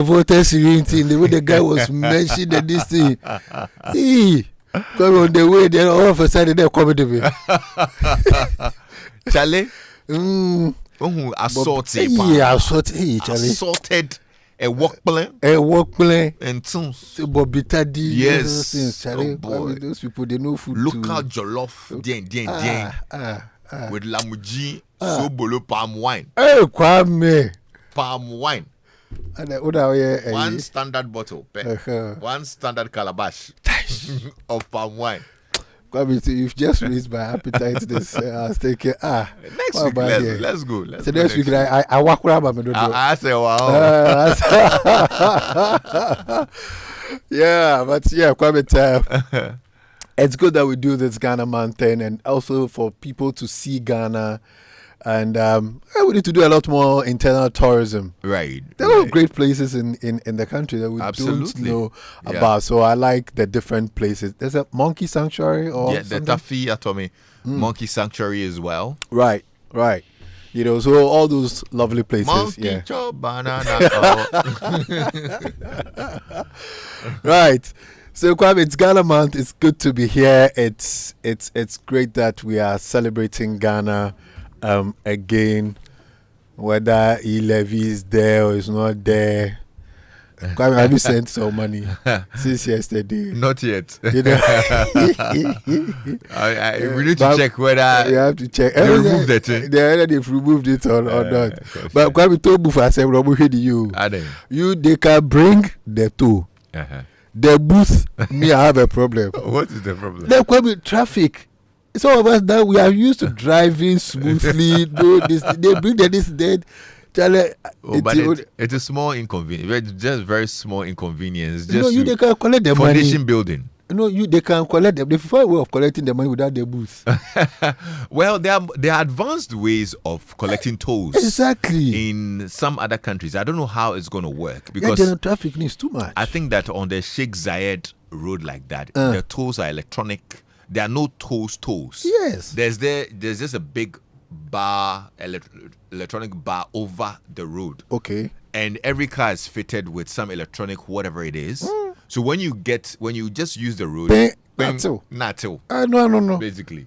voters in the way the guy was mentioned that this thing. Come on the way, then all of a sudden they're coming to me. Charlie? Assaulted. Yeah, assaulted. Assaulted. A work plan. And tunes. Bobitadi. Yes. Charlie. Oh boy. Those people, they know food. Local jollof. With lamuji. Sobolo palm wine. Hey, Kwame. Palm wine. One standard bottle. One standard calabash of palm wine. Kwame, you've just raised my appetite. This I was thinking, next week, let's go. So next week, I walk around. I say, wow. Yeah, but yeah, Kwame, it's good that we do this Ghana Mountain, and also for people to see Ghana. And we need to do a lot more internal tourism. Right. There are great places in the country that we don't know about. So I like the different places. There's a monkey sanctuary or the Tafi Atomi monkey sanctuary as well. Right. You know, so all those lovely places. Monkey chop banana. Right. So Kwame, it's Ghana Month. It's good to be here. It's great that we are celebrating Ghana. Again, whether E-levy is there or is not there. Kwame, have you sent some money since yesterday? Not yet. You know? We need to check whether you have to check. They removed it. They've removed it or not. But Kwame told me I said, you they can bring the two. The booth, me, I have a problem. What is the problem? The Kwame traffic. Some of us now we are used to driving smoothly. They bring this dead. Charlie, it's a small inconvenience. Just very small inconvenience. Just they can collect the foundation money. Building. They can collect them. They find a way of collecting the money without the booth. Well, there are advanced ways of collecting tolls. Exactly. In some other countries, I don't know how it's going to work because the traffic needs too much. I think that on the Sheikh Zayed road like that, the tolls are electronic. There are no tolls. Yes. There's just a big bar, electronic bar over the road. Okay. And every car is fitted with some electronic whatever it is. So when you just use the road, not no. Basically.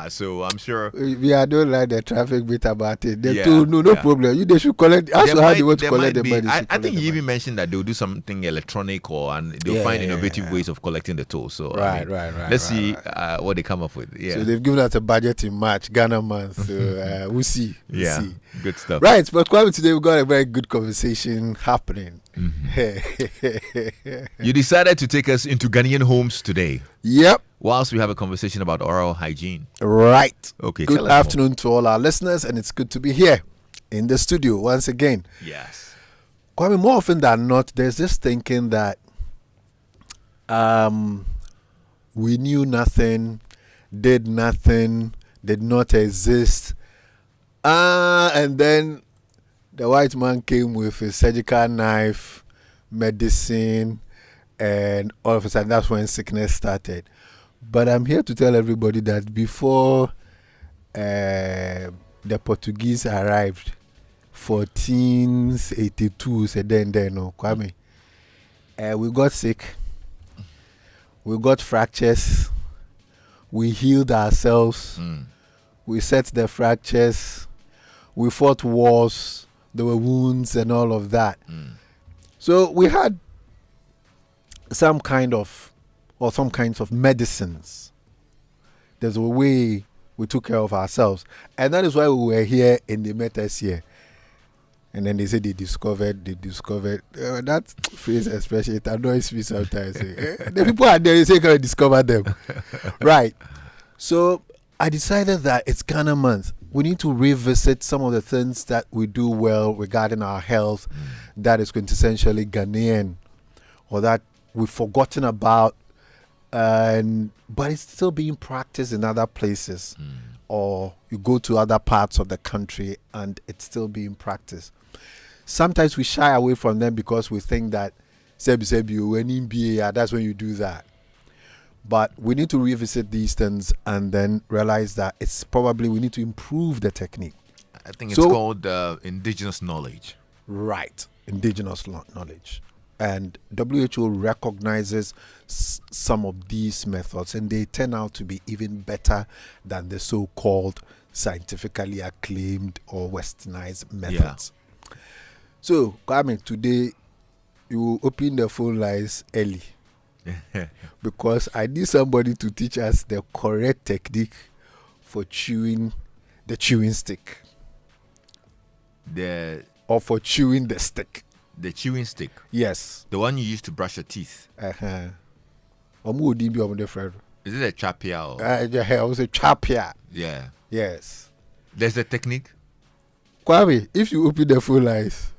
So I'm sure we don't like the traffic bit about it. No problem. They should collect. Also, how they want to collect the money. I think you even mentioned that they'll do something electronic and they'll find innovative ways of collecting the toll. So right. Let's see what they come up with. Yeah. So they've given us a budget in March, Ghana month. So we'll see. See. Good stuff. Right, but Kwame, today we've got a very good conversation happening. You decided to take us into Ghanaian homes today. Yep. Whilst we have a conversation about oral hygiene. Right. Okay. Good afternoon to all our listeners, and it's good to be here in the studio once again. Yes. Kwame, more often than not, there's this thinking that we knew nothing, did nothing, did not exist. And then the white man came with a surgical knife, medicine, and all of a sudden that's when sickness started. But I'm here to tell everybody that before the Portuguese arrived, 1482, Kwame, we got sick, we got fractures, we healed ourselves, we set the fractures, we fought wars, there were wounds and all of that. So we had some kinds of medicines. There's a way we took care of ourselves. And that is why we were here in the Metas here. And then they said they discovered. That phrase especially, it annoys me sometimes. The people are there, they say, can we discover them? Right. So I decided that it's Ghana month. We need to revisit some of the things that we do well regarding our health that is quintessentially Ghanaian or that we've forgotten about, but it's still being practiced in other places. Or you go to other parts of the country and it's still being practiced. Sometimes we shy away from them because we think that that's when you do that. But we need to revisit these things and then realize that it's probably we need to improve the technique. I think it's called indigenous knowledge. Right. indigenous knowledge. And WHO recognizes some of these methods, and they turn out to be even better than the so-called scientifically acclaimed or westernized methods. Yeah. So, Kwame, today you will open the phone lines early because I need somebody to teach us the correct technique for chewing the chewing stick. Or for chewing the stick. The chewing stick? Yes. The one you use to brush your teeth? Uh-huh. Is it a chapia? Or? I was a chapia. Yeah. Yes. There's a technique? Kwame, if you open the phone lines...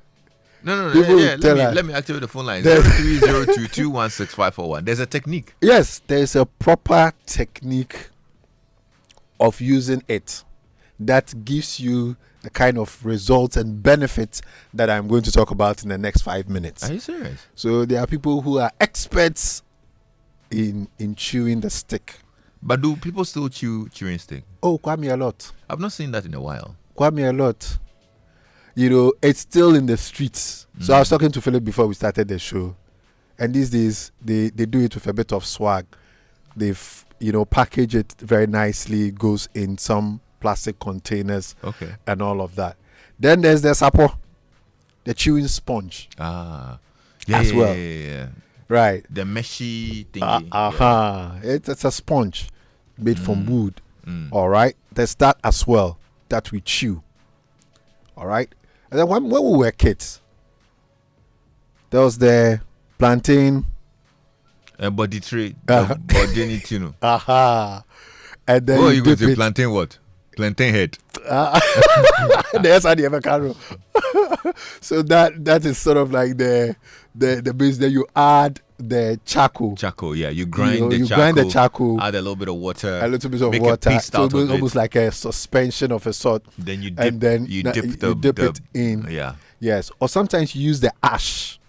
No. Let me activate the phone lines. 0302216541. There's a technique. Yes, there's a proper technique of using it that gives you the kind of results and benefits that I'm going to talk about in the next 5 minutes. Are you serious? So there are people who are experts in chewing the stick. But do people still chewing stick? Oh, Kwame, a lot. I've not seen that in a while. Kwame, a lot. It's still in the streets. So I was talking to Philip before we started the show. And these days, they do it with a bit of swag. They've, package it very nicely, goes in some plastic containers and all of that. Then there's the sapo, the chewing sponge. Yeah. Right. The meshy thingy. It's a sponge made from wood. All right. There's that as well that we chew. All right. And then when we were kids, there was the plantain. Body tray. Body tino. And then you going to plantain what? Plantain head. That's how the ever can. So that is sort of like the base. Then you add the charcoal. Charcoal, yeah. You grind the charcoal. Add a little bit of water. A little bit of water. So it's almost like a suspension of a sort. Then you dip. And then you dip it in. Yeah. Yes. Or sometimes you use the ash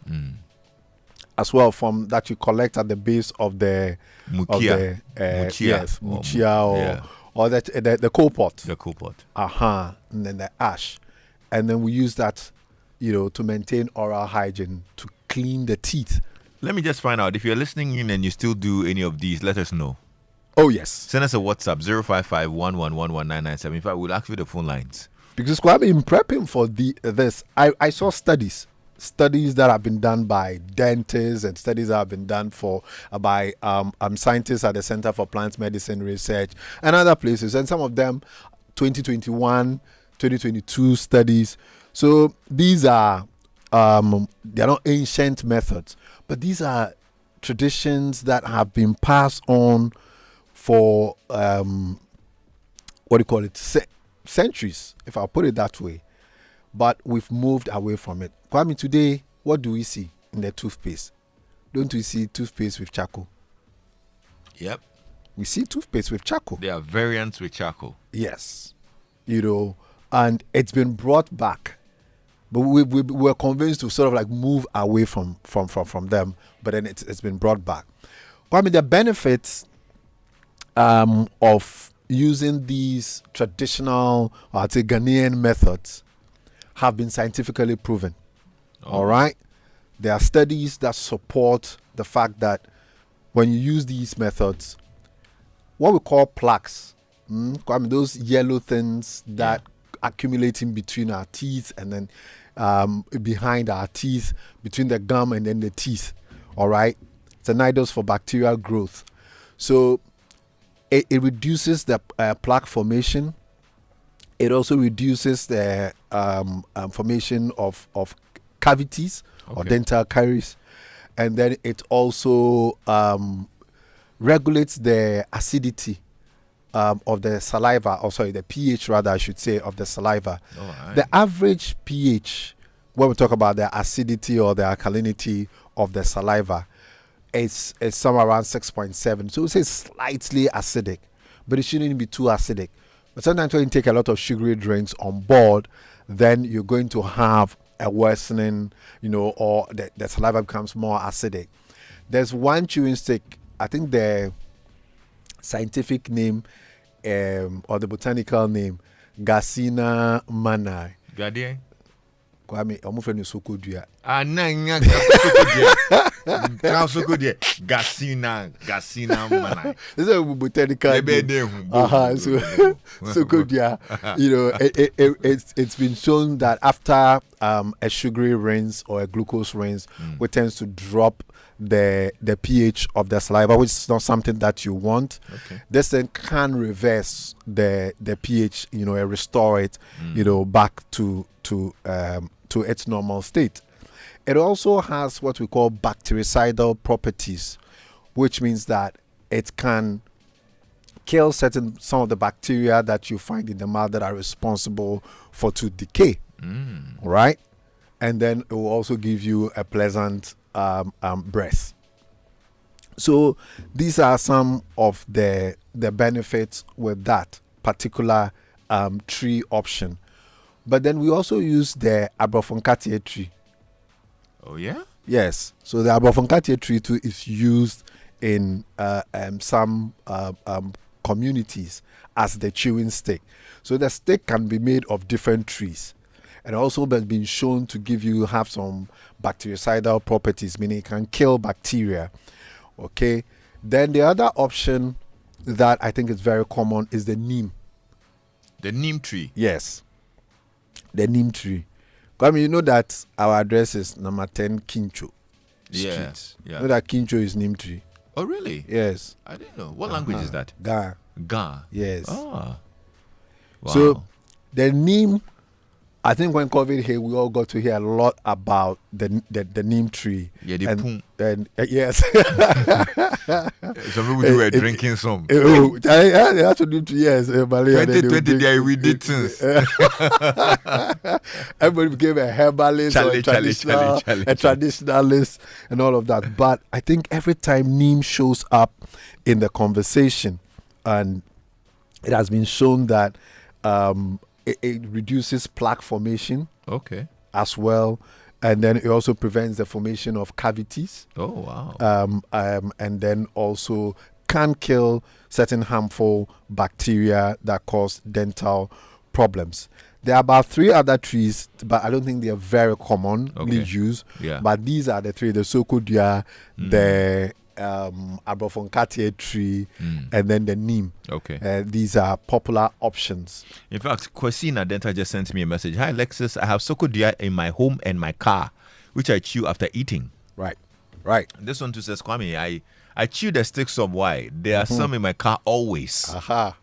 as well from that you collect at the base of the muchia. Muchia or the coal pot. The coal pot. And then the ash. And then we use that, to maintain oral hygiene, to clean the teeth. Let me just find out. If you're listening in and you still do any of these, let us know. Oh, yes. Send us a WhatsApp, 055-111-1997. We'll activate the phone lines. Because Kwame, in prepping for this, I saw studies that have been done by dentists and studies that have been done by scientists at the Center for Plant Medicine Research and other places. And some of them, 2021, 2022 studies. So these are, they're not ancient methods, but these are traditions that have been passed on for, centuries, if I'll put it that way. But we've moved away from it. Kwame, today, what do we see in the toothpaste? Don't we see toothpaste with charcoal? Yep. We see toothpaste with charcoal. There are variants with charcoal. Yes. And it's been brought back. But we're convinced to sort of like move away from them. But then it's been brought back. Kwame, the benefits of using these traditional, or I'd say Ghanaian methods have been scientifically proven. All right? There are studies that support the fact that when you use these methods, what we call plaques, those yellow things that accumulate in between our teeth and then behind our teeth, between the gum and then the teeth. All right? It's an idol for bacterial growth. So it reduces the plaque formation. It also reduces the formation of cavities or dental caries. And then it also regulates the acidity of the saliva, the pH rather, I should say, of the saliva. Right. The average pH, when we talk about the acidity or the alkalinity of the saliva, is somewhere around 6.7. So it's slightly acidic, but it shouldn't be too acidic. But sometimes when you take a lot of sugary drinks on board, then you're going to have a worsening, or the saliva becomes more acidic. There's one chewing stick, I think the scientific name or the botanical name, Garcinia manai. Gadier? Kwame, I'm afraid you so good. Ananya Soko de Gasina mana. This is a botanical name. So good, yeah. It's been shown that after a sugary rinse or a glucose rinse, which tends to drop the pH of the saliva, which is not something that you want. Okay. This then can reverse the pH, and restore it, back to its normal state. It also has what we call bactericidal properties, which means that it can kill some of the bacteria that you find in the mouth that are responsible for tooth decay. Right? And then it will also give you a pleasant breath. So these are some of the benefits with that particular tree option. But then we also use the Abrafonkatia tree. Oh yeah? Yes. So the Abrafonkatia tree too is used in some communities as the chewing stick. So the stick can be made of different trees, and also has been shown to have some bactericidal properties, meaning it can kill bacteria. Okay. Then the other option that I think is very common is the neem. The neem tree. Yes. The neem tree. I mean, you know that our address is number 10 Kincho Street. Yeah. You know that Kincho is neem tree. Oh really? Yes. I didn't know. What language is that? Ga. Yes. Ah. Wow. So the neem, I think when COVID hit, we all got to hear a lot about the neem tree. Yeah, the poon. And yes. Some people were drinking some. I had to do yes. 2020 there we did things. Everybody became a herbalist or a traditionalist and all of that. But I think every time neem shows up in the conversation, and it has been shown that it reduces plaque formation. Okay. As well. And then it also prevents the formation of cavities. Oh, wow. And then also can kill certain harmful bacteria that cause dental problems. There are about 3 other trees, but I don't think they are very commonly used. Yeah. But these are the 3, the Sokodia, the Abrafonkatia tree, and then the neem. Okay. These are popular options. In fact, Kwesina Dental just sent me a message. Hi, Lexis. I have Sokodia in my home and my car, which I chew after eating. Right. And this one too says, Kwame, I chew the stick some. Why? There are some in my car always. Yeah.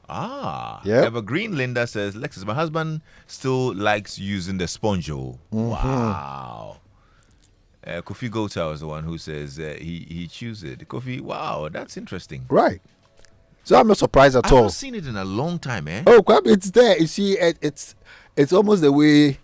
Evergreen Linda says, Lexis, my husband still likes using the sponge. Wow. Kofi Gota was the one who says he chews it. Kofi, wow, that's interesting. Right. So I'm not surprised at all. I haven't seen it in a long time, eh? Oh, it's there. You see, it's almost the way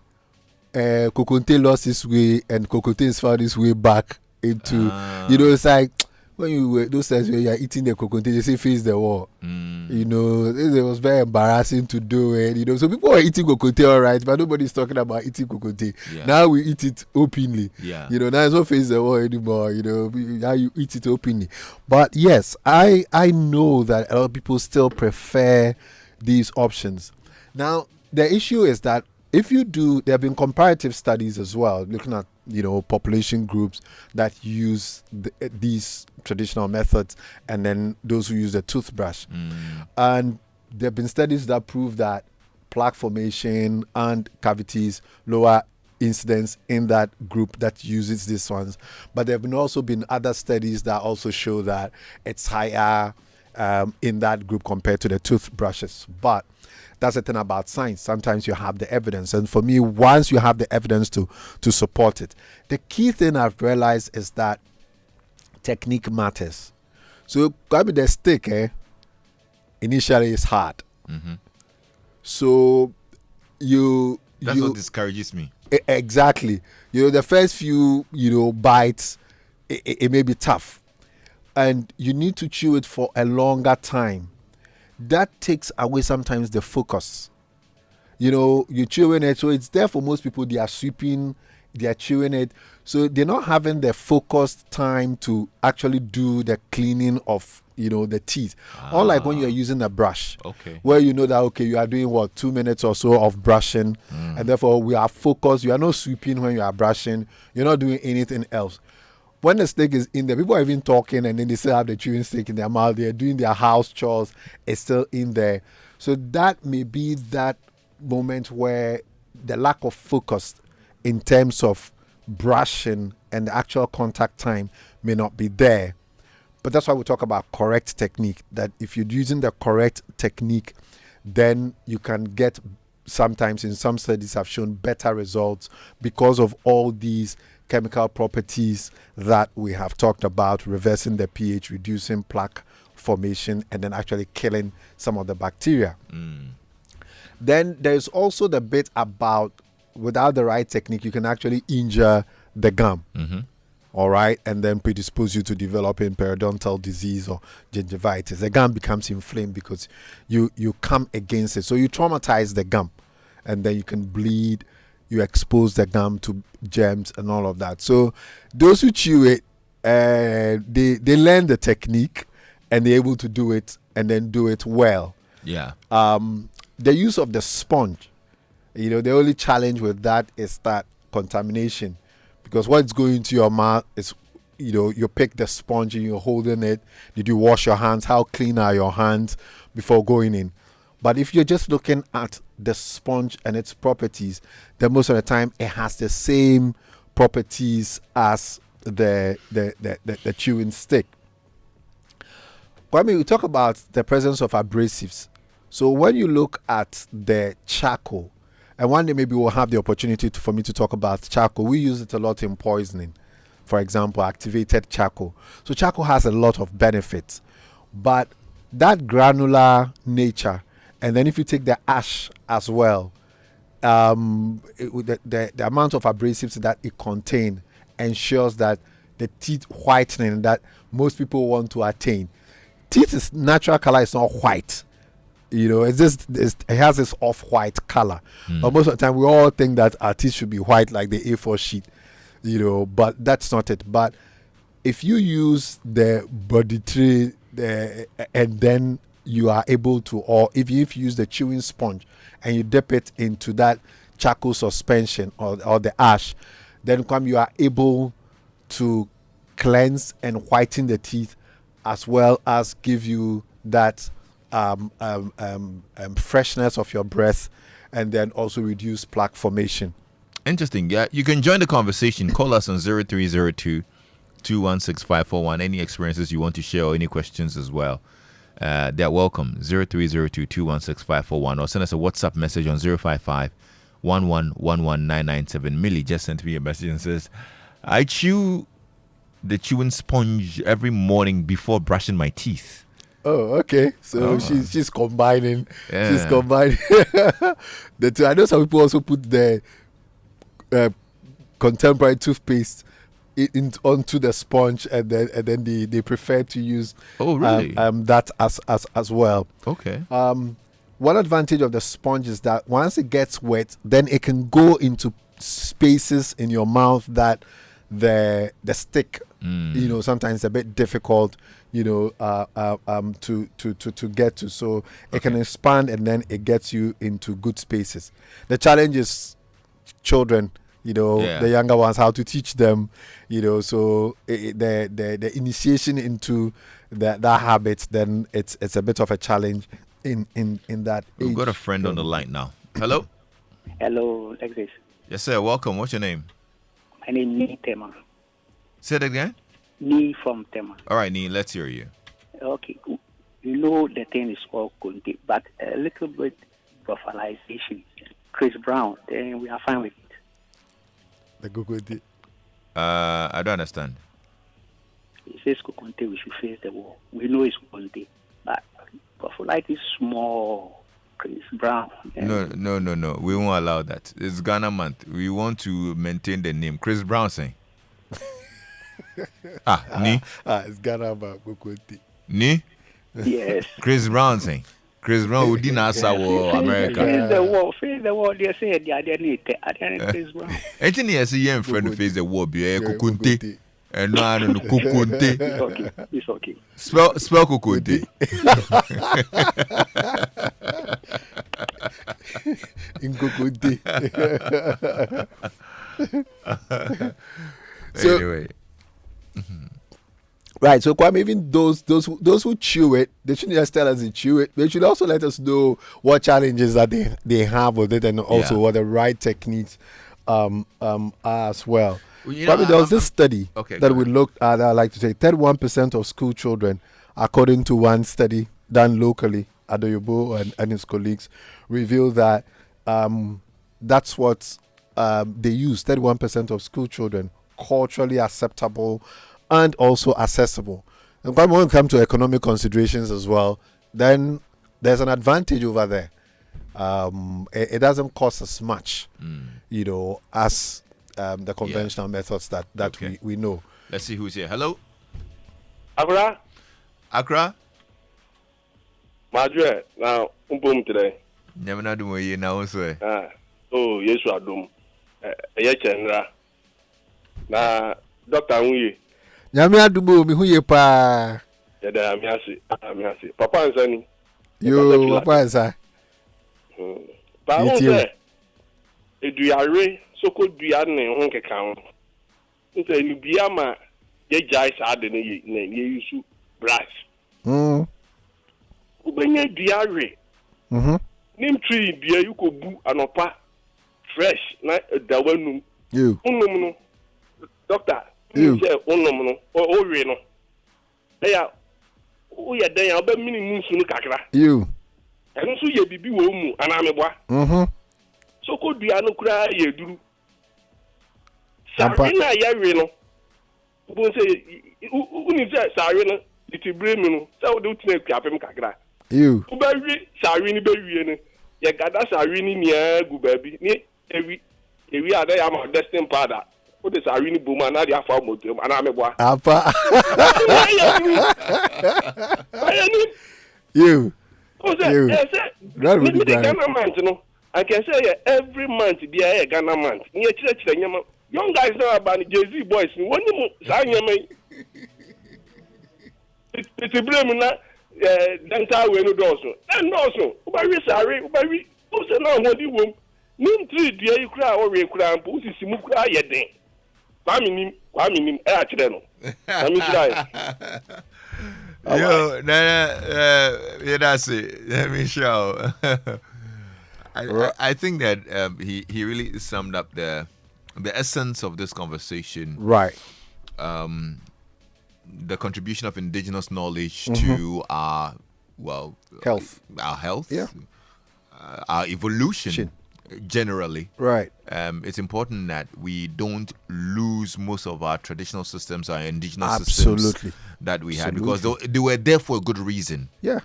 Kokonte lost his way and Kokonte is found his way back into, it's like when you were those times when you're eating the Kokonte, they say face the wall. It was very embarrassing to do it. So people were eating Kokonte all right, but nobody's talking about eating Kokonte. Yeah. Now we eat it openly. Yeah. Now it's not face the wall anymore. Now you eat it openly. But yes, I know that a lot of people still prefer these options. Now the issue is that there have been comparative studies as well, looking at population groups that use these traditional methods and then those who use a toothbrush. And there have been studies that prove that plaque formation and cavities lower incidence in that group that uses these ones. But there have also been other studies that also show that it's higher in that group compared to the toothbrushes. But that's the thing about science. Sometimes you have the evidence. And for me, once you have the evidence to support it, the key thing I've realized is that technique matters. So, the stick, initially is hard. So, That's what discourages me. Exactly. The first few, bites, it may be tough. And you need to chew it for a longer time. That takes away sometimes the focus. You're chewing it, so it's there for most people. They are sweeping, they are chewing it, so they're not having the focused time to actually do the cleaning of the teeth. Unlike when you're using a brush, Okay. where you know that you are doing 2 minutes or so of brushing, and therefore we are focused. You are not sweeping when you are brushing. You're not doing anything else. When the stick is in there, people are even talking, and then they still have the chewing stick in their mouth. They're doing their house chores. It's still in there. So that may be that moment where the lack of focus in terms of brushing and the actual contact time may not be there. But that's why we talk about correct technique, that if you're using the correct technique, then you can get, sometimes in some studies have shown, better results because of all these chemical properties that we have talked about, reversing the pH, reducing plaque formation, and then actually killing some of the bacteria. Then there's also the bit about, without the right technique, you can actually injure the gum. All right, and then predispose you to developing periodontal disease or gingivitis. The gum becomes inflamed because you come against it. So you traumatize the gum, and then you can bleed. You expose the gum to germs and all of that. So those who chew it, they learn the technique, and they're able to do it and then do it well. Yeah. The use of the sponge, the only challenge with that is that contamination. Because what's going into your mouth is, you pick the sponge and you're holding it. Did you wash your hands? How clean are your hands before going in? But if you're just looking at the sponge and its properties, then most of the time it has the same properties as the chewing stick. Kwame, we talk about the presence of abrasives. So when you look at the charcoal, and one day maybe we'll have the opportunity for me to talk about charcoal. We use it a lot in poisoning. For example, activated charcoal. So charcoal has a lot of benefits. But that granular nature, and then if you take the ash as well, the amount of abrasives that it contains ensures that the teeth whitening that most people want to attain. Teeth's natural color is not white. It has this off-white color. But most of the time, we all think that our teeth should be white like the A4 sheet, but that's not it. But if you use the body tray, and then you are able to, or if you use the chewing sponge and you dip it into that charcoal suspension or the ash, then you are able to cleanse and whiten the teeth, as well as give you that freshness of your breath, and then also reduce plaque formation. Interesting. Yeah, you can join the conversation. Call us on 0302 216 541. Any experiences you want to share or any questions as well, they're welcome. 0302 216 541, or send us a WhatsApp message on 055 1111997. Millie just sent me a message and says, I chew the chewing sponge every morning before brushing my teeth. Oh, okay. So she's combining. Yeah. She's combining the two. I know some people also put the contemporary toothpaste onto the sponge, and then they prefer to use that as well. Okay. One advantage of the sponge is that once it gets wet, then it can go into spaces in your mouth that the stick, sometimes a bit difficult, to get to. So it can expand, and then it gets you into good spaces. The challenge is children, the younger ones, how to teach them, so the initiation into that habit, then it's a bit of a challenge in that age. We've got a friend on the line now. Hello. Hello, Lexis. Yes, sir. Welcome. What's your name? My name is Tema. Say it again. Nee from Tema. All right, Nee, let's hear you. Okay. The thing is called Kunti, but a little bit profilization. Chris Brown, then we are fine with it. The Kunti. I don't understand. He says Kunti, we should face the wall. We know it's Kunti, but profilite is small. Chris Brown. No. We won't allow that. It's Ghana month. We want to maintain the name. Chris Brown saying. Ni. It's Ghana month. Ni. Yes. Chris Brown saying. Chris Brown would deny America. Face the wall. They say they need Chris Brown. Anything you see here in front of face the wall, be a kukunte. No, I don't know. Kukunte. It's okay. It's okay. Spell kukunte. In Kukunte. So, Anyway. right, so Kwame, even those who chew it, they shouldn't just tell us they chew it. They should also let us know what challenges that they have with it, and also what the right techniques are as well. Kwame, there was this study that we looked at. I like to say 31% of school children, according to one study done locally, Adoyobo and his colleagues, reveal that that's what they use. 31% of school children, culturally acceptable and also accessible. And when we come to economic considerations as well, then there's an advantage over there. It doesn't cost as much, as the conventional methods that we know. Let's see who's here. Hello, Accra. Madre, now today. Never know the way you now say. Oh, yes, I do. Chenra. Na Doctor Nwi. Nyame adubo mi huye pa. Yada amiasi. Papa ansani. Yo, papa ansa. Ba o se eduare soko dua ne ho keka ho. Nse ni bia ma ye jai sa de ne ye yusu brush. Ubenye duare. Nim tree bia you ko bu anopa fresh na dawanum. You. No. Doctor, you say no. O we no. Eya o ya den ya oba minimum sunu kakra. You. Eno so ye bibi wo mu ana meboa. So ko dua no kura ye duru. Sari na ya we no. Bo say uni say sari no itibre mi no. Say o de utina kwapem kakra. You. Uba wi sari ni be wi ne. Ye gada sari ni nia gu baby. Ni ewi ada ya ma destined father. O de sari ni boma na dia fa moto ana meboa. Apa. You. You. That would be Ghana month, no. I can say every month be a Ghana month. Near church, young guys know about the Jay-Z boys. When you sign your man, it's a blame na dental way no dozo. And also, Ubari sorry, Ubari. Who say now what you want? Nim 3 dia you cry or we cry, but you see mukra yeden. Kwame no. I'm try. Yo, that's it. Let me show. I think that he really summed up the essence of this conversation. Right. The contribution of indigenous knowledge to our health, our evolution. Generally, right. It's important that we don't lose most of our traditional systems, our indigenous systems that we had, because they were there for a good reason. Yeah,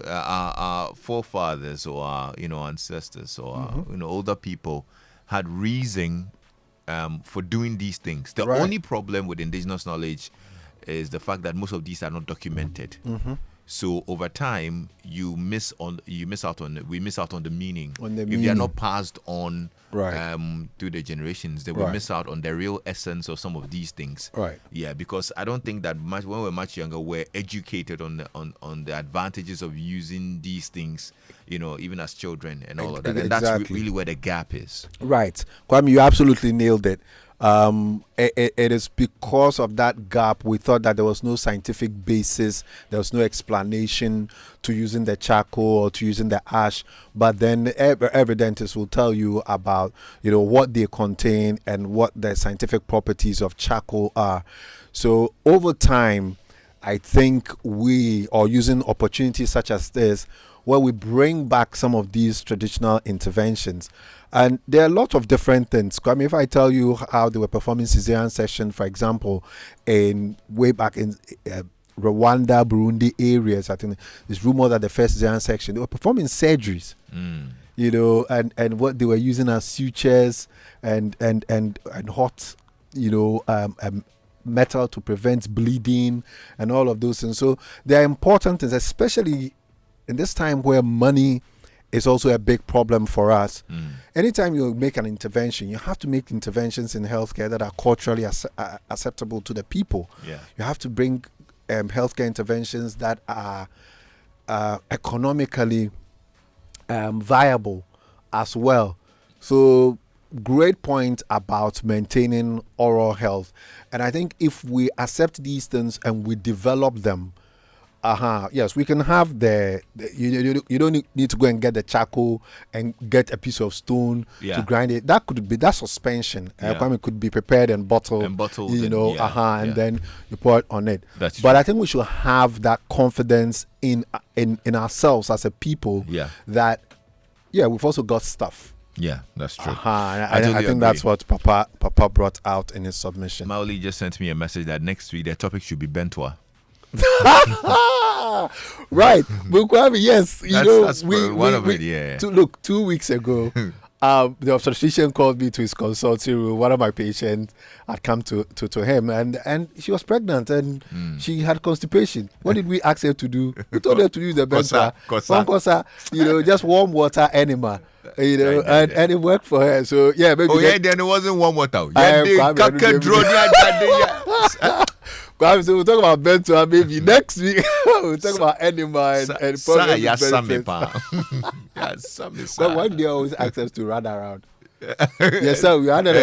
our forefathers or our ancestors or our, older people had reason for doing these things. The only problem with indigenous knowledge is the fact that most of these are not documented. So over time, we miss out on the meaning. If they are not passed on to the generations, then we miss out on the real essence of some of these things. Right. Yeah, because I don't think that when we were much younger, we're educated on the advantages of using these things, even as children and all of that. And that's really where the gap is. Right. Kwame, you absolutely nailed it. It is because of that gap we thought that there was no scientific basis, there was no explanation to using the charcoal or to using the ash, but then every dentist will tell you about what they contain and what the scientific properties of charcoal are. So over time, I think we are using opportunities such as this where we bring back some of these traditional interventions. And there are a lot of different things. I mean, if I tell you how they were performing cesarean section, for example, way back in Rwanda, Burundi areas, I think it's rumored that the first cesarean section, they were performing surgeries, and what they were using as sutures and hot, metal to prevent bleeding and all of those things. So they are important things, especially in this time where money is also a big problem for us. Anytime you make an intervention, you have to make interventions in healthcare that are culturally acceptable to the people. Yeah. You have to bring healthcare interventions that are economically viable as well. So great point about maintaining oral health. And I think if we accept these things and we develop them, yes, we can have you don't need to go and get the charcoal and get a piece of stone to grind it. That could be that suspension. It could be prepared and bottled. And then you pour it on it. That's but true. I think we should have that confidence in ourselves as a people. That we've also got stuff. Yeah, that's true. I think that's what Papa brought out in his submission. Maoli just sent me a message that next week the topic should be Bentua. Right, Bukwami, yes, that's one of it. 2 weeks ago, the obstetrician called me to his consulting room. One of my patients had come to him, and she was pregnant and she had constipation. What did we ask her to do? We told her to use the Bentua, just warm water enema. And it worked for her. So maybe. Then it wasn't warm water. So we'll talk about Bentua maybe next week. We'll talk about enema and probably benefits. But one day I always ask us to run around. Yes, sir. We added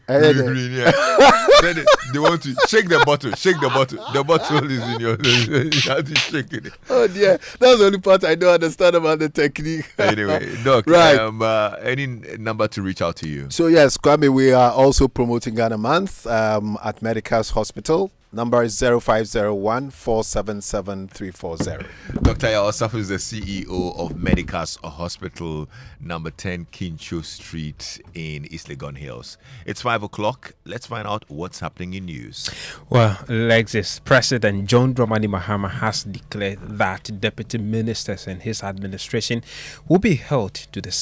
Then they want to shake the bottle. The bottle is in your. You have to shake it. Oh dear, that's the only part I don't understand about the technique. Anyway, Doc, right. Any number to reach out to you? So yes, Kwame, we are also promoting Ghana Month at Medical's Hospital. Number is 0501 477 340. Dr. Yaw Osafo is the CEO of Medical's Hospital, number 10 Kincho Street in East Legon Hills. It's 5 o'clock. Let's find out what's happening in news. Well, Lexis, President John Dramani Mahama has declared that deputy ministers and his administration will be held to the same